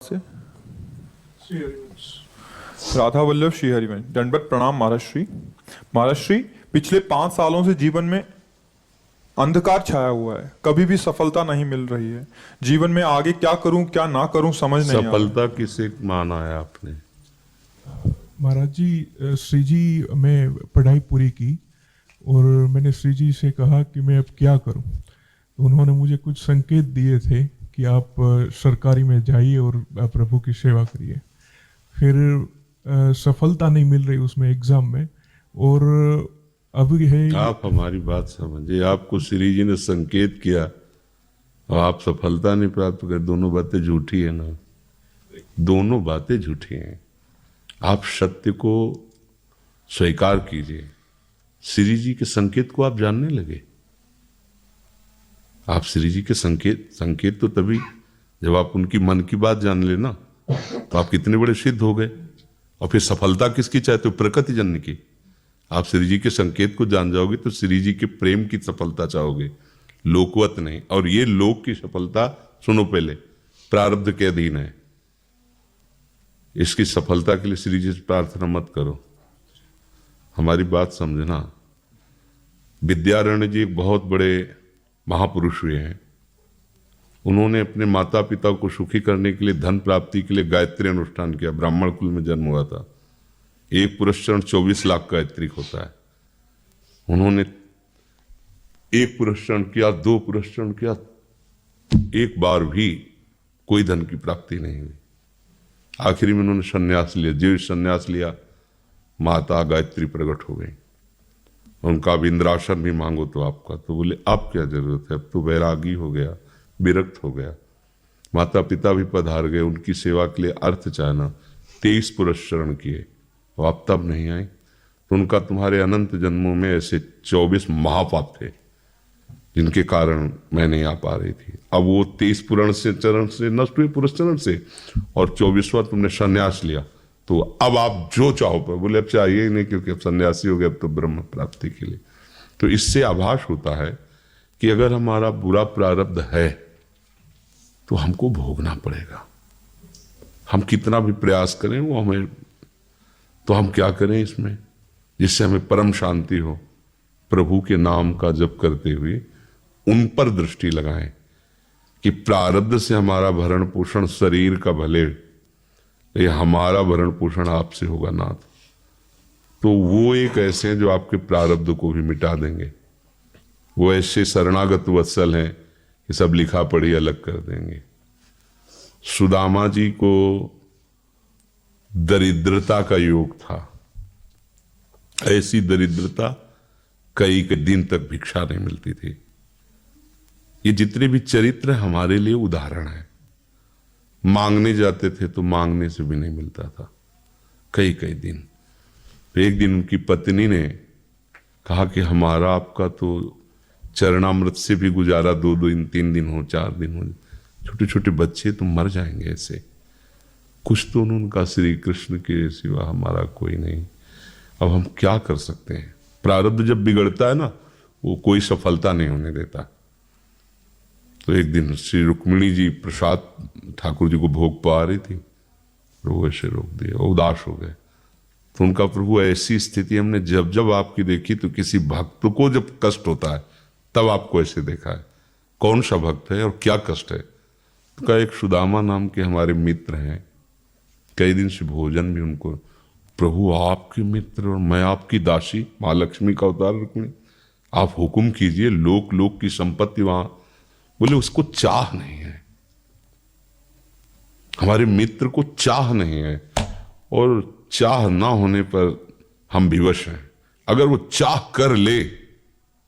से राधा वल्लभ श्री हरिवंश। दंडवत प्रणाम महाराज श्री। महाराज श्री, पिछले 5 सालों से जीवन में अंधकार छाया हुआ है, कभी भी सफलता नहीं मिल रही है। जीवन में आगे क्या करूं क्या ना करूं समझ नहीं आ रहा। सफलता किसे माना है आपने? महाराज जी, श्री जी मैं पढ़ाई पूरी की और मैंने श्री जी से कहा कि मैं अब क्या करूं। तो उन्होंने मुझे कुछ संकेत दिए थे कि आप सरकारी में जाइए और प्रभु की सेवा करिए। फिर सफलता नहीं मिल रही उसमें एग्जाम में, और अभी है। आप हमारी बात समझिए, आपको श्री जी ने संकेत किया और आप सफलता नहीं प्राप्त कर, दोनों बातें झूठी है ना, दोनों बातें झूठी हैं। आप सत्य को स्वीकार कीजिए। श्री जी के संकेत को आप जानने लगे। आप श्री जी के संकेत तो तभी जब आप उनकी मन की बात जान लेना, तो आप कितने बड़े सिद्ध हो गए। और फिर सफलता किसकी चाहते हो? प्रकृति जन्य की। आप श्री जी के संकेत को जान जाओगे तो श्री जी के प्रेम की सफलता चाहोगे, लोकवत नहीं। और ये लोक की सफलता, सुनो पहले, प्रारब्ध के अधीन है। इसकी सफलता के लिए श्री जी से प्रार्थना मत करो। हमारी बात समझना। विद्यारण्य जी एक बहुत बड़े महापुरुष हुए हैं। उन्होंने अपने माता पिता को सुखी करने के लिए, धन प्राप्ति के लिए गायत्री अनुष्ठान किया। ब्राह्मण कुल में जन्म हुआ था। एक पुरस्चरण 24 लाख गायत्री होता है। उन्होंने एक पुरस्चरण किया, 2 पुरस्चरण किया, एक बार भी कोई धन की प्राप्ति नहीं हुई। आखिरी में उन्होंने संन्यास लिया। जीव संन्यास लिया, माता गायत्री प्रकट हो गई। उनका अब इंद्रासन भी मांगो तो आपका, तो बोले अब क्या जरूरत है, अब तो वैरागी हो गया, विरक्त हो गया। माता पिता भी पधार गए, उनकी सेवा के लिए अर्थ चाहना। 23 पुरस्चरण किए और आप तब नहीं आए। तो उनका तुम्हारे अनंत जन्मों में ऐसे 24 महापाप थे जिनके कारण मैं नहीं आ पा रही थी। अब वो 23 पुरण से चरण से नष्ट हुए, पुरस्चरण से, और 24वां तुमने संन्यास लिया। तो अब आप जो चाहो पर, बोले अब चाहिए ही नहीं, क्योंकि अब सन्यासी हो गए, अब तो ब्रह्म प्राप्ति के लिए। तो इससे आभास होता है कि अगर हमारा बुरा प्रारब्ध है तो हमको भोगना पड़ेगा। हम कितना भी प्रयास करें वो हमें, तो हम क्या करें इसमें जिससे हमें परम शांति हो? प्रभु के नाम का जप करते हुए उन पर दृष्टि लगाएं कि प्रारब्ध से हमारा भरण पोषण शरीर का भले, ये हमारा भरण पोषण आपसे होगा नाथ। तो वो एक ऐसे हैं जो आपके प्रारब्ध को भी मिटा देंगे। वो ऐसे शरणागत वत्सल हैं कि सब लिखा पढ़ी अलग कर देंगे। सुदामा जी को दरिद्रता का योग था। ऐसी दरिद्रता, कई दिन तक भिक्षा नहीं मिलती थी। ये जितने भी चरित्र हमारे लिए उदाहरण है। मांगने जाते थे तो मांगने से भी नहीं मिलता था, कई दिन। तो एक दिन उनकी पत्नी ने कहा कि हमारा आपका तो चरणामृत से भी गुजारा 2 दिन 3 दिन हो, 4 दिन हो, छोटे छोटे बच्चे तो मर जाएंगे ऐसे। कुछ तो उनका श्री कृष्ण के सिवा हमारा कोई नहीं। अब हम क्या कर सकते हैं? प्रारब्ध जब बिगड़ता है ना, वो कोई सफलता नहीं होने देता। तो एक दिन श्री रुक्मिणी जी प्रसाद ठाकुर जी को भोग पा रही थी, वो ऐसे रोक दिया, उदास हो गए। तो उनका प्रभु ऐसी स्थिति हमने जब जब आपकी देखी, तो किसी भक्त को जब कष्ट होता है तब आपको ऐसे देखा है। कौन सा भक्त है और क्या कष्ट है? तो का एक सुदामा नाम के हमारे मित्र हैं, कई दिन से भोजन भी उनको, प्रभु आपके मित्र और मैं आपकी दासी, माँ लक्ष्मी का अवतार रुक्मिणी, आप हुक्म कीजिए, लोक की संपत्ति वहां। बोले उसको चाह नहीं है, हमारे मित्र को चाह नहीं है, और चाह ना होने पर हम विवश हैं। अगर वो चाह कर ले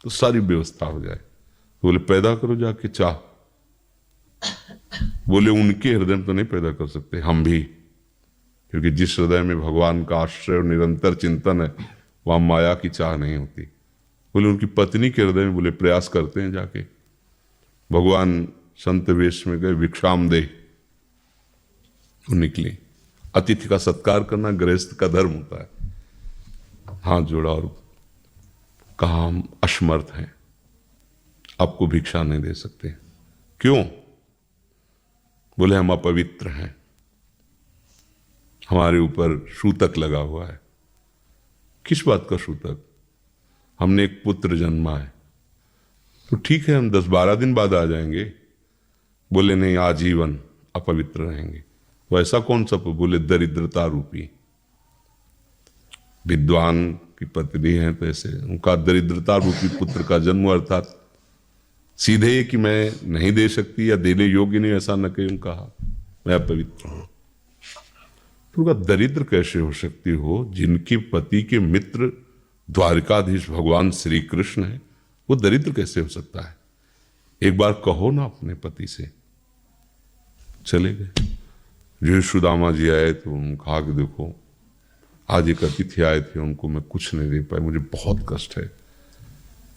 तो सारी व्यवस्था हो जाए। तो बोले पैदा करो जाके चाह। बोले उनके हृदय में तो नहीं पैदा कर सकते, हम भी, क्योंकि जिस हृदय में भगवान का आश्रय और निरंतर चिंतन है वहां माया की चाह नहीं होती। बोले उनकी पत्नी के हृदय में, बोले प्रयास करते हैं जाके। भगवान संत वेश में गए, भिक्षाम दे, वो निकली। अतिथि का सत्कार करना गृहस्थ का धर्म होता है। हाथ जोड़ा और कहा हम असमर्थ हैं, आपको भिक्षा नहीं दे सकते। क्यों? बोले हम अपवित्र हैं। हमारे ऊपर सूतक लगा हुआ है। किस बात का सूतक? हमने एक पुत्र जन्मा है, तो ठीक है हम 10-12 दिन बाद आ जाएंगे। बोले नहीं, आजीवन अपवित्र रहेंगे। वो ऐसा कौन सा? बोले दरिद्रता रूपी। विद्वान की पत्नी है तो ऐसे उनका दरिद्रता रूपी पुत्र का जन्म, अर्थात सीधे ये कि मैं नहीं दे सकती या देने योग्य नहीं, ऐसा न कहीं कहा, मैं अपवित्र हूं। तो उनका दरिद्र कैसे हो सकती हो? जिनके पति के मित्र द्वारिकाधीश भगवान श्री कृष्ण है, वो दरिद्र कैसे हो सकता है? एक बार कहो ना अपने पति से। चले गए। जो सुदामा जी आए तो उन्होंने कहा कि देखो आज एक अतिथि आए थे, उनको मैं कुछ नहीं दे पाए, मुझे बहुत कष्ट है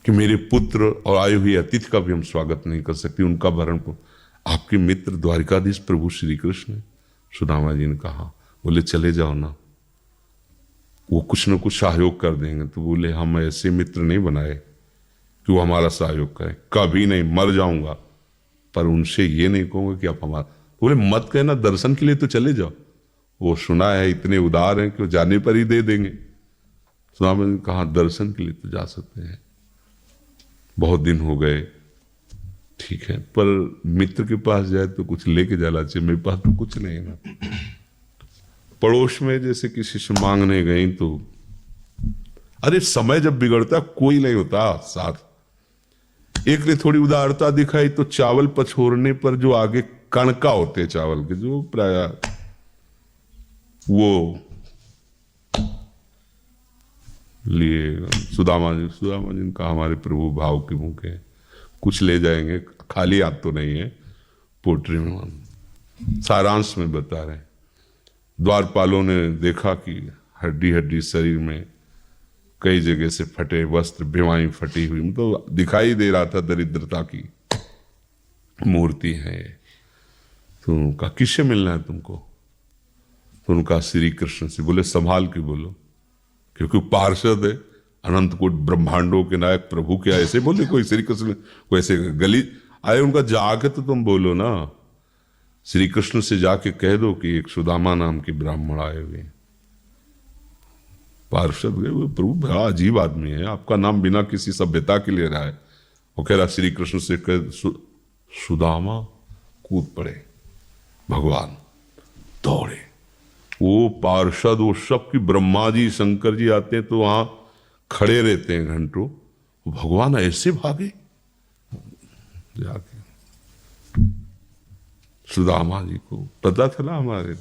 कि मेरे पुत्र और आए हुए अतिथि का भी हम स्वागत नहीं कर सकते, उनका भरण आपके मित्र द्वारिकाधीश प्रभु श्री कृष्ण है। सुदामा जी ने कहा, बोले चले जाओ ना, वो कुछ न कुछ सहयोग कर देंगे। तो बोले हम ऐसे मित्र नहीं बनाए कि वो हमारा सहयोग करें, कभी नहीं, मर जाऊंगा पर उनसे ये नहीं कहूंगा कि आप हमारा। बोले मत कहना, दर्शन के लिए तो चले जाओ, वो सुना है इतने उदार हैं कि वो जाने पर ही दे देंगे। सुदामा जी ने कहा दर्शन के लिए तो जा सकते हैं, बहुत दिन हो गए, ठीक है, पर मित्र के पास जाए तो कुछ लेके जाना चाहिए, मेरे पास तो कुछ नहीं है ना। पड़ोस में जैसे किसी से मांगने गई तो अरे समय जब बिगड़ता कोई नहीं होता साथ। एक ने थोड़ी उदारता दिखाई तो चावल पछोरने पर जो आगे कणका होते चावल के, जो प्राय वो लिए सुदामा जी ने कहा हमारे प्रभु भाव के मुख है, कुछ ले जाएंगे, खाली हाथ तो नहीं है। पोट्री में सारांश में बता रहे हैं, द्वारपालों ने देखा कि हड्डी हड्डी शरीर में कई जगह से फटे वस्त्र, बीमारी फटी हुई, मतलब दिखाई दे रहा था दरिद्रता की मूर्ति है। तो उनका किससे मिलना है तुमको? तो उनका श्री कृष्ण से। बोले संभाल के बोलो, क्योंकि पार्षद है, अनंत कोट ब्रह्मांडों के नायक प्रभु के ऐसे बोले कोई श्री कृष्ण को ऐसे गली आए, उनका जाके तो तुम बोलो ना, श्री कृष्ण से जाके कह दो कि एक सुदामा नाम के ब्राह्मण आए हुए। पार्षद गए, वो प्रभु बड़ा अजीब आदमी है, आपका नाम बिना किसी सभ्यता के ले रहा है। वो कह रहा श्री कृष्ण से कह सुदामा, कूद पड़े, भगवान दौड़े। वो पार्षद, वो सब की ब्रह्मा जी शंकर जी आते हैं तो वहां खड़े रहते हैं घंटों, भगवान ऐसे भागे जाके। सुदामा जी को पता चला हमारे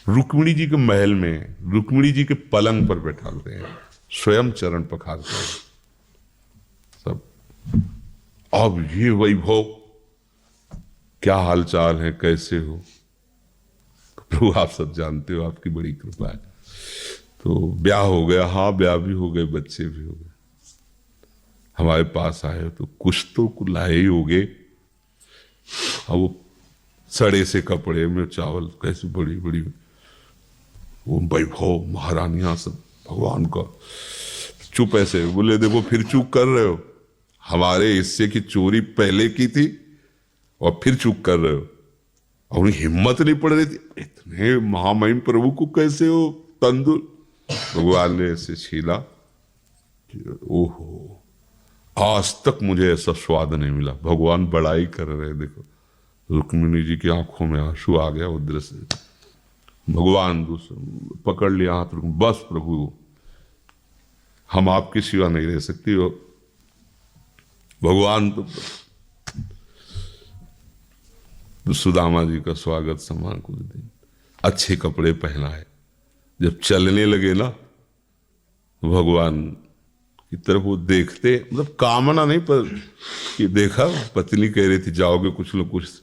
रुक्मिणी जी के महल में, रुक्मिणी जी के पलंग पर बैठाते हैं, स्वयं चरण पखारते हैं सब। अब ये वैभव, क्या हालचाल है, कैसे हो? प्रभु आप सब जानते हो, आपकी बड़ी कृपा है। तो ब्याह हो गया, हाँ ब्याह भी हो गए, बच्चे भी हो गए। हमारे पास आए तो कुछ तो लाए ही होगे। अब वो सड़े से कपड़े में चावल, कैसे बड़ी बड़ी वो वैभव, महारानियां सब भगवान का। चुप ऐसे बोले देखो फिर चूक कर रहे हो, हमारे हिस्से की चोरी पहले की थी और फिर चूक कर रहे हो। और उन्हें हिम्मत नहीं पड़ रही थी, इतने महामहिम प्रभु को कैसे हो तंदुर। भगवान ने ऐसे छीला, ओहो आज तक मुझे ऐसा स्वाद नहीं मिला। भगवान बड़ाई कर रहे, देखो रुक्मिणी जी की आंखों में आंसू आ गया उधर से। भगवान पकड़ लिया हाथ, बस प्रभु हम आपके सिवा नहीं रह सकती हो। भगवान तो सुदामा जी का स्वागत सम्मान कुछ दिन, अच्छे कपड़े पहनाए। जब चलने लगे ना, भगवान की तरफ वो देखते, मतलब कामना नहीं पर कि देखा पत्नी कह रही थी जाओगे कुछ लोग कुछ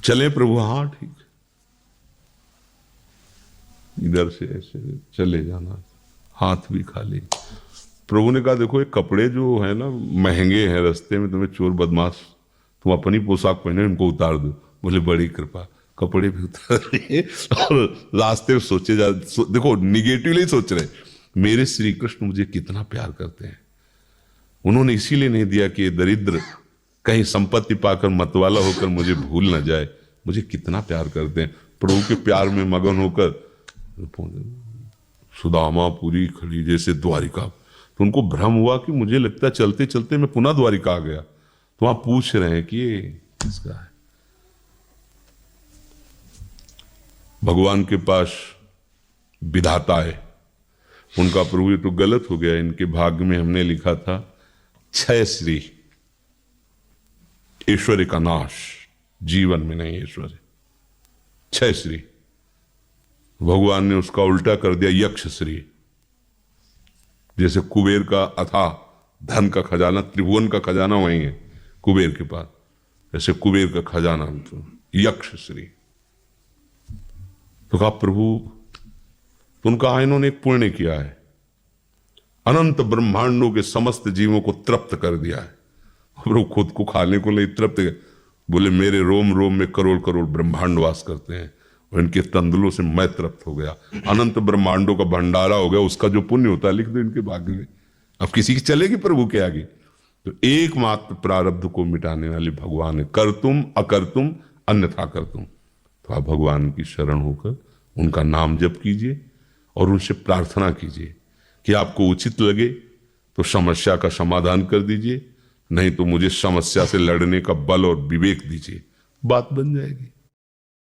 चले प्रभु, हाँ ठीक, इधर से ऐसे चले जाना, हाथ भी खाली। प्रभु ने कहा देखो ये कपड़े जो है ना महंगे हैं, रास्ते में तुम्हें चोर बदमाश, तुम अपनी पोशाक पहने इनको उतार दो। बोले बड़ी कृपा, कपड़े भी उतार लिए और रास्ते में सोचे जा देखो निगेटिवली सोच रहे, मेरे श्री कृष्ण मुझे कितना प्यार करते हैं। उन्होंने इसीलिए नहीं दिया कि ये दरिद्र कहीं संपत्ति पाकर मतवाला होकर मुझे भूल ना जाए, मुझे कितना प्यार करते हैं। प्रभु के प्यार में मगन होकर सुदामापुरी खड़ी जैसे द्वारिका। तो उनको भ्रम हुआ कि मुझे लगता है चलते चलते मैं पुनः द्वारिका आ गया। तो वहां पूछ रहे हैं कि ये किसका है। भगवान के पास विधाता है उनका। प्रभु ये तो गलत हो गया, इनके भाग्य में हमने लिखा था क्षय श्री, ऐश्वर्य का नाश, जीवन में नहीं ऐश्वर्य, क्षय श्री। भगवान ने उसका उल्टा कर दिया यक्ष श्री। जैसे कुबेर का अथाह धन का खजाना, त्रिभुवन का खजाना वही है कुबेर के पास, ऐसे कुबेर का खजाना यक्ष श्री। तो कहा प्रभु, तो उनका इन्होंने एक पुण्य किया है, अनंत ब्रह्मांडों के समस्त जीवों को तृप्त कर दिया है। प्रभु खुद को खाने को ले तृप्त, बोले मेरे रोम रोम में करोड़ करोड़ ब्रह्मांड वास करते हैं और इनके तंदुलों से मैं तृप्त हो गया। अनंत ब्रह्मांडों का भंडारा हो गया, उसका जो पुण्य होता है लिख दो इनके भाग्य में। अब किसी की चलेगी प्रभु के आगे। तो एकमात्र प्रारब्ध को मिटाने वाले भगवान है, कर तुम अकर तुम अन्यथा कर तुम। तो आप भगवान की शरण होकर उनका नाम जप कीजिए और उनसे प्रार्थना कीजिए कि आपको उचित लगे तो समस्या का समाधान कर दीजिए, नहीं तो मुझे समस्या से लड़ने का बल और विवेक दीजिए, बात बन जाएगी।